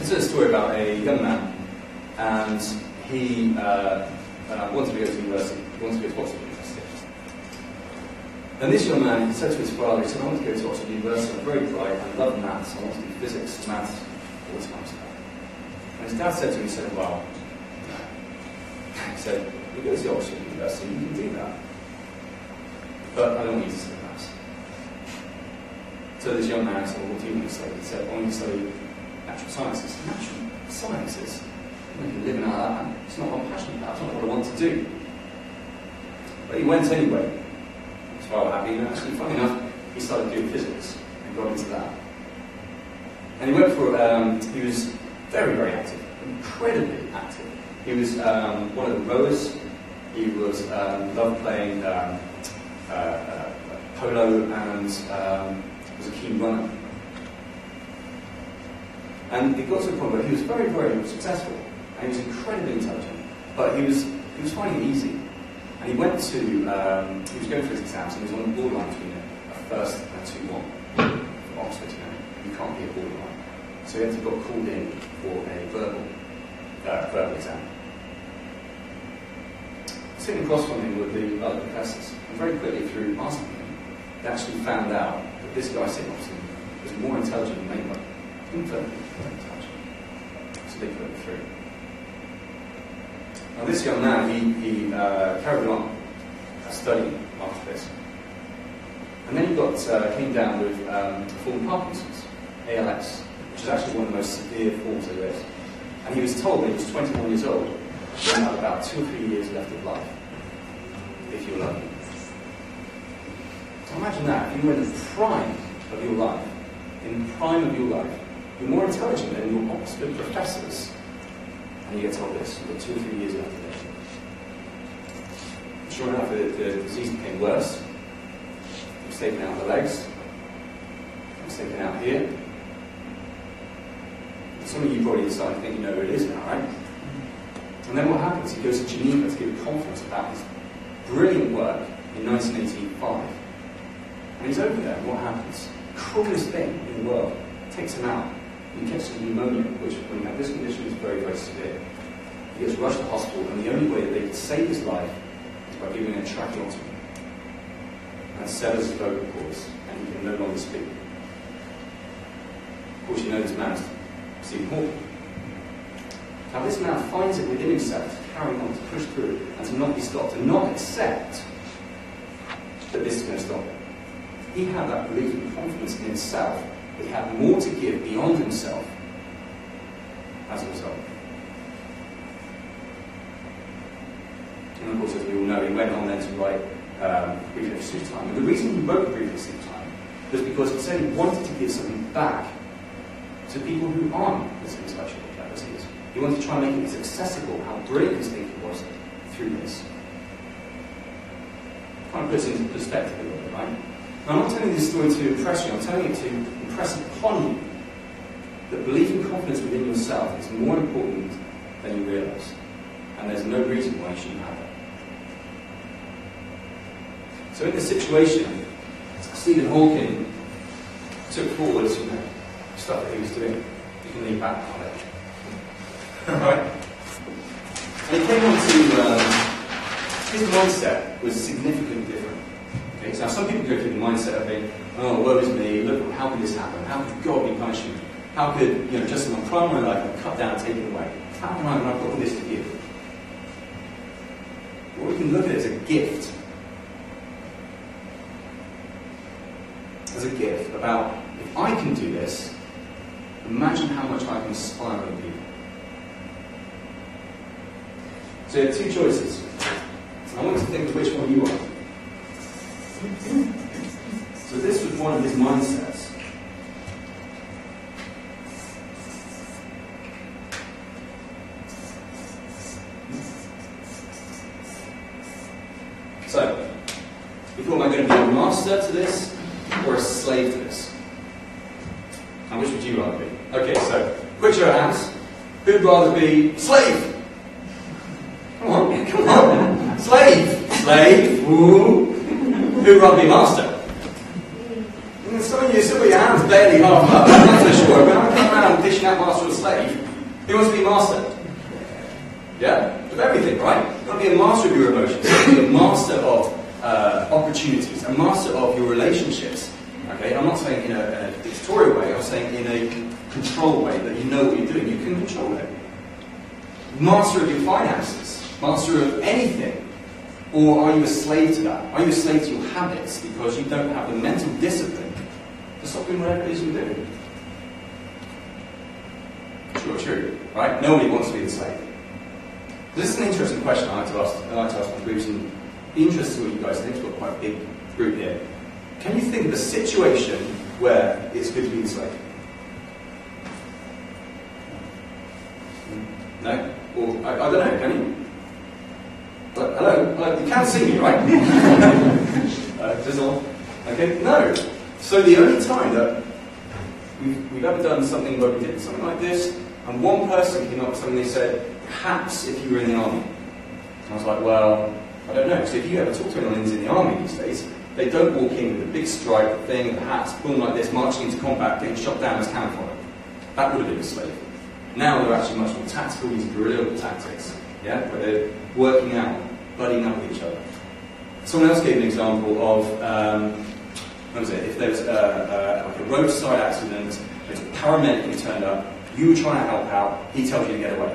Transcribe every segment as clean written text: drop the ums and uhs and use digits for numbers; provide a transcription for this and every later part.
This is a story about a young man, and he wanted to go to university. He wanted to go to Oxford University. And this young man, he said to his father, he said, I want to go to Oxford University, I'm very bright, I love maths, I want to do physics, maths, all this kind of stuff. And his dad said to him, he said, well, no. He said, you go to Oxford University, you can do that. But I don't want you to study maths. So this young man said, well, what do you want to study? He said, I want you to study natural sciences. Natural sciences? I'm not living out of that. It's not what I'm passionate about, it's not what I want to do. But he went anyway. He was rather happy, and actually, funny enough, he started doing physics and got into that. And he went for, he was very, very active, incredibly active. He was one of the rowers. He was loved playing polo and was a keen runner. And it got to a point where he was very, very successful, and he was incredibly intelligent, but he was finding it easy. And he went to, he was going for his exams, and he was on the borderline between a first and a 2-1 for Oxford. You can't be a borderline. So he had to got called in for a verbal exam. Sitting across from him were the other professors, and very quickly through asking him, they actually found out that this guy sitting opposite him was more intelligent than they were. Infinitely more intelligent. So they put him through. Now this young man, he carried on studying after this. And then he came down with a form of Parkinson's, ALS, which is actually one of the most severe forms there is. And he was told when he was 21 years old, he had about 2 or 3 years left of life, if you're lucky. So imagine that, if you were in the prime of your life, you're more intelligent than your Oxford professors, and you get told this, you've got 2 or 3 years left of life. Sure enough, the disease became worse. It was taken out of the legs, it was taken out here. Some of you probably decided to think you know who it is now, right? And then what happens? He goes to Geneva to give a conference about his brilliant work in 1985. And he's over there, and what happens? The cruelest thing in the world takes him out. He gets pneumonia, which when you have this condition is very, very severe. He gets rushed to hospital, and the only way that they could save his life is by giving him a tracheotomy. And severs his vocal cords, and he can no longer speak. Of course, you know this man's Stephen Hawking. Now this man finds it within himself to carry on, to push through, and to not be stopped, and not accept that this is going to stop him. He had that belief and confidence in himself that he had more to give beyond himself as a result. And of course, as we all know, he went on then to write Brief History of Time. And the reason he wrote Brief History of Time was because he said he wanted to give something back to people who aren't as intellectual as he is. He wanted to try and make it as accessible, how brilliant his thinking was through this. Kind of puts it into perspective a little bit, right? Now, I'm not telling you this story to impress you, I'm telling it to impress upon you that belief and confidence within yourself is more important than you realise. And there's no reason why you shouldn't have it. So in this situation, Stephen Hawking took forward stuff that he was doing. You can lean back on it. Alright? And he came on to, his mindset was significantly different. Okay? So now some people go through the mindset of being, oh, woe is me, look, how could this happen? How could God be punishing me? How could, just in my prime of my life, I'm cut down, taken away? How can I, when I've got all this to give? Well, we can look at it as a gift. As a gift about, if I can do this, imagine how much I can inspire other people. So you have two choices. I want you to think of which one you are. So this was one of his mindsets. So, you thought, am I going to be a master to this or a slave to this? And which would you rather be? Okay, so, quick show of hands. Who'd rather be slave? Come on, come on. Slave! Slave! Ooh. Who'd rather be master? Some of your hands barely half up. I'm not so sure about that. around dishing out master or slave. Who wants to be master? Yeah? Of everything, right? You've got to be a master of your emotions. You've got to be a master of opportunities, a master of your relationships. Okay? I'm not saying in a dictatorial way, I'm saying in a controlled way, that you know what you're doing, you can control it. Master of your finances, master of anything. Or are you a slave to that? Are you a slave to your habits because you don't have the mental discipline to stop doing whatever it is you're doing? True, right? Nobody wants to be the slave. This is an interesting question I like to ask my groups, and be interested in what you guys think. We've got quite a big group here. Can you think of a situation where it's good to be the slave? No? Or, I don't know, can you? Hello? You can't see me, right? Fizzle. Okay, no. So the only time that we've ever done something where we did something like this, and one person came up with something, they said, perhaps if you were in the army. And I was like, well, I don't know. So if you ever talk to anyone who's in the army these days, they don't walk in with a big stripe, the thing, the hats, boom like this, marching into combat, getting shot down as cannon fodder. That would have been a slave. Now they're actually much more tactical, using guerrilla tactics, yeah, where they're working out, buddying up with each other. Someone else gave an example of, what was it? If there was like a roadside accident, there's a paramedic who turned up, you were trying to help out, he tells you to get away.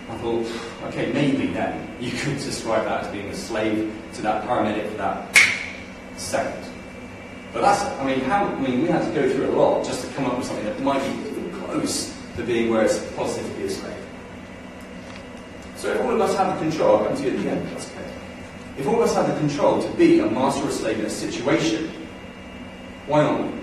I thought, okay, maybe then you could describe that as being a slave to that paramedic for that second. But that's, we had to go through a lot just to come up with something that might be even close to being where it's positive to be a slave. So if all of us have the control, I'll come to you at the end, that's okay. If all of us have the control to be a master or a slave in a situation, why aren't we?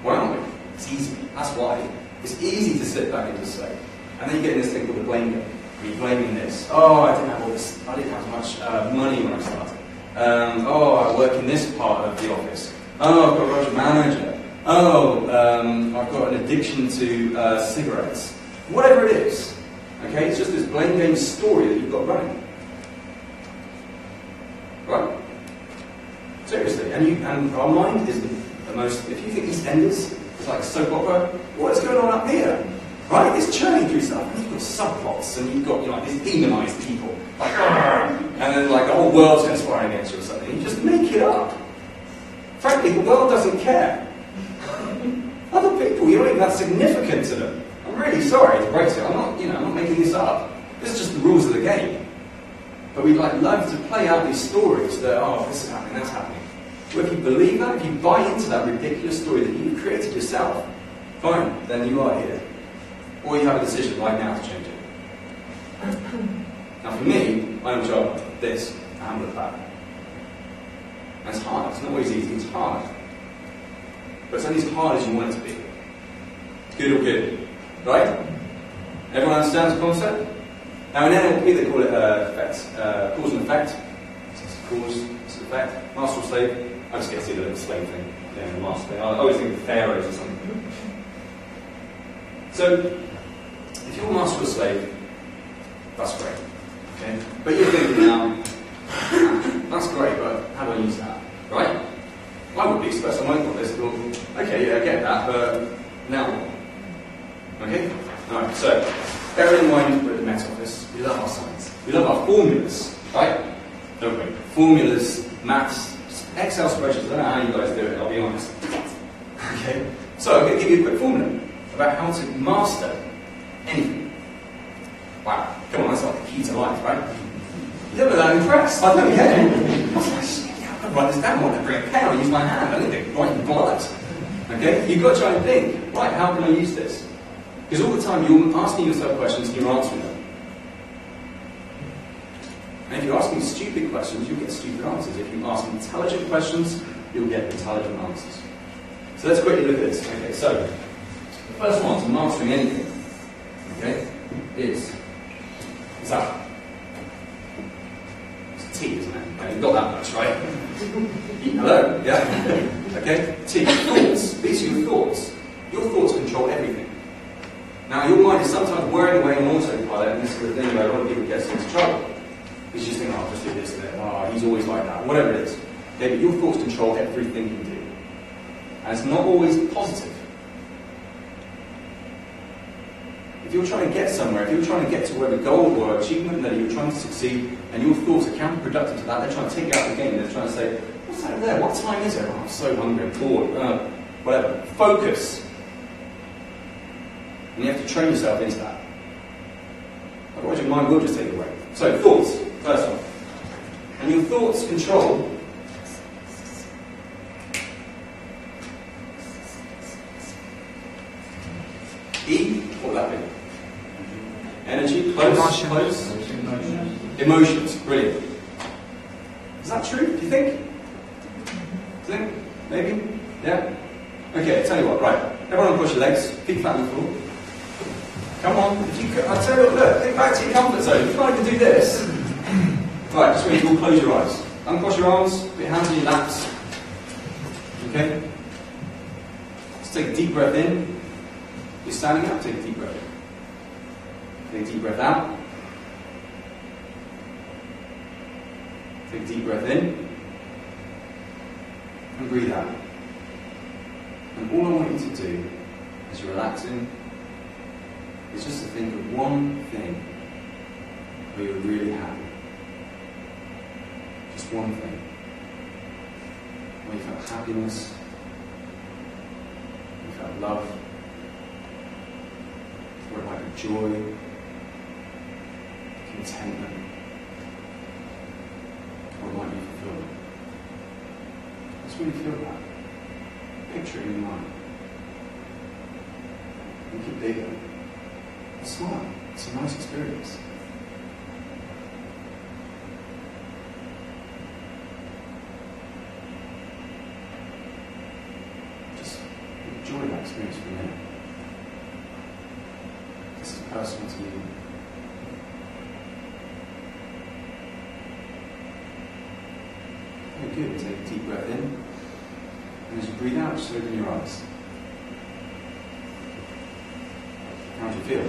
Why aren't we? It's easy. That's why. It's easy to sit back and just say. And then you get in this thing called the blame game. You're blaming this. Oh, I didn't have all this. I didn't have much money when I started. I work in this part of the office. Oh, I've got a project manager. I've got an addiction to cigarettes. Whatever it is. Okay, it's just this blame game story that you've got running. Right? Seriously. And our mind is the most. If you think EastEnders is like a soap opera, what's going on up here? Right? It's churning through stuff. And you've got subplots, and you've got these demonized people, like, and then like the whole world's conspiring against you or something. You just make it up. Frankly, the world doesn't care. Other people, you're not even that significant to them. I'm really sorry to break it. I'm not making this up. This is just the rules of the game. But we love to play out these stories that, this is happening, that's happening. Well, if you believe that, if you buy into that ridiculous story that you've created yourself, fine, then you are here. Or you have a decision right now to change it. Now for me, I'm in charge of this and the that. And it's hard. It's not always easy. It's hard. But it's only as hard as you want it to be. Good or good. Right? Everyone understands the concept? Now in NLP they call it effects. Cause and effect. So it's cause, it's effect. Master or slave. I just get to see the little slave thing. Yeah, the master thing. I always think of pharaohs or something. So, if you're a master or slave, that's great. Okay? But you're thinking now, that's great, but how do I use that? Right? I would be expressed on my thought list. Well, okay, yeah, I get that, but now what? Okay? Alright, so, bear in mind we're at the Met Office, we love our science. We love our formulas, right? Don't we? Formulas, maths, Excel spreadsheets, I don't know how you guys do it, I'll be honest. Okay? So, I'm going to give you a quick formula about how to master anything. Wow, come on, that's like the key to life, right? You don't look that impressed. I don't get it. I was like, shit, I can write this down. I want to bring a pen, I'll use my hand. I need to write in blood. Okay? You've got to try and think, right, how can I use this? Because all the time you're asking yourself questions and you're answering them. And if you're asking stupid questions, you'll get stupid answers. If you ask intelligent questions, you'll get intelligent answers. So let's quickly look at this. Okay, so the first one to mastering anything, okay, is that. It's T, isn't it? Okay, you've got that much, right? Hello? Yeah? Okay? T, thoughts. These are your thoughts. Your thoughts control everything. Now, your mind is sometimes wearing away on autopilot, and this is the thing where a lot of people get into trouble. Because you just think, I'll just do this, and he's always like that, whatever it is. Okay, but your thoughts control everything you do. And it's not always positive. if you're trying to get somewhere, if you're trying to get to where the goal or achievement that you're trying to succeed, and your thoughts are counterproductive to that, they're trying to take you out of the game, they're trying to say, what's over there? What time is it? Oh, I'm so hungry, I'm bored, whatever. Focus. And you have to train yourself into that. Otherwise your mind will just take you away. So, thoughts, first one. And your thoughts control E, what would that be? Energy, close. Emotions, brilliant. Is that true, do you think? Maybe? Yeah? Okay, tell you what, right. Everyone push your legs, feet flat on the floor. Come on, if you could, I'll tell you what, look, think back to your comfort zone. You can't even do this. Right, just want you to all close your eyes. Uncross your arms, put your hands in your laps. Okay? Just take a deep breath in. You're standing up, take a deep breath in. Take a deep breath out. Take a deep breath in. And breathe out. And all I want you to do, as you're relaxing, is just to think of one thing where you're really happy. Just one thing. Where you felt happiness, you felt love, or it might be joy, contentment, or it might be fulfillment. Just really feel that. Picture it in your mind. Make it bigger. Smile. It's a nice experience. Just enjoy that experience for a minute. This is personal to you. Very good. Take a deep breath in. And as you breathe out, just open your eyes. How do you feel?